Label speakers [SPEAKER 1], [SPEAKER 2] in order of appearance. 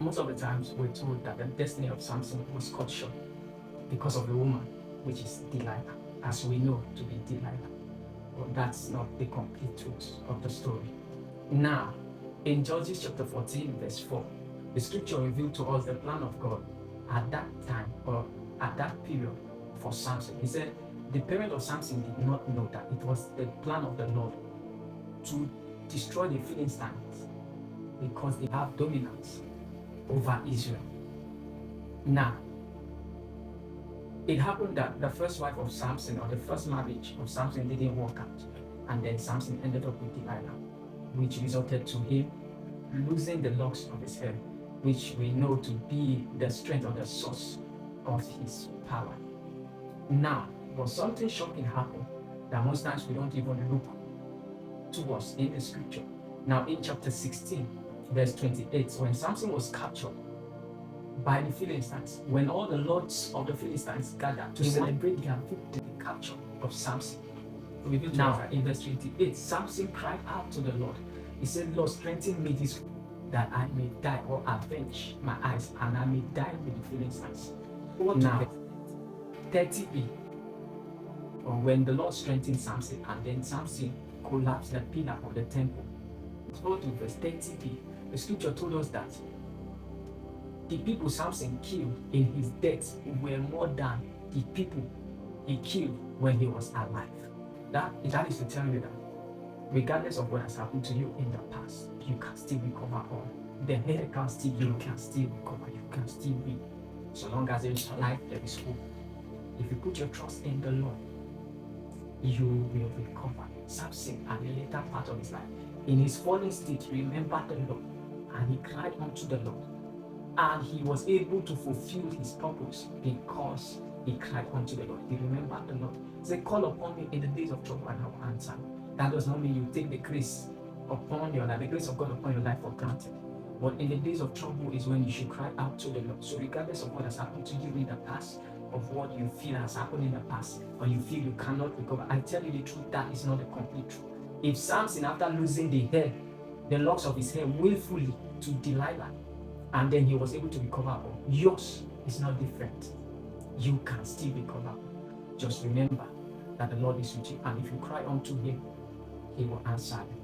[SPEAKER 1] Most of the times we're told that the destiny of Samson was cut short because of the woman, which is Delilah, as we know to be Delilah. But that's not the complete truth of the story. Now, in Judges chapter 14, verse 4, the scripture revealed to us the plan of God at that time, or at that period, for Samson. He said the parents of Samson did not know that it was the plan of the Lord to destroy the Philistines because they have dominance over Israel. Now, it happened that the first wife of Samson, or the first marriage of Samson, didn't work out, and then Samson ended up with Delilah, which resulted to him losing the locks of his hair, which we know to be the strength or the source of his power. Now, but something shocking happened that most times we don't even look towards in the scripture. Now, in chapter 16, verse 28, when Samson was captured by the Philistines, when all the lords of the Philistines gathered to celebrate their victory, the capture of Samson. Now, in verse 28, Samson cried out to the Lord. He said, Lord, strengthen me this that I may die, or avenge my eyes, and I may die with the Philistines. Now, 30b, or when the Lord strengthened Samson, and then Samson collapsed the pillar of the temple. Go to verse 30b. The scripture told us that the people Samson killed in his death were more than the people he killed when he was alive. That is to tell you that regardless of what has happened to you in the past, you can still recover all. The head can still, you can still recover, you can still win. So long as there is life, there is hope. If you put your trust in the Lord, you will recover. Samson, at the later part of his life, in his fallen state, remembered the Lord, and he cried unto the Lord. And he was able to fulfill his purpose because he cried unto the Lord. He remembered the Lord. He said, call upon me in the days of trouble and I will answer. That does not mean you take the grace upon your life, the grace of God upon your life for granted. But in the days of trouble is when you should cry out to the Lord. So regardless of what has happened to you in the past, of what you feel has happened in the past, or you feel you cannot recover, I tell you the truth, that is not the complete truth. If Samson, after losing the locks of his hair willfully to Delilah, and then he was able to recover, yours is not different. You can still recover. Just remember that the Lord is with you, and if you cry unto him, he will answer you.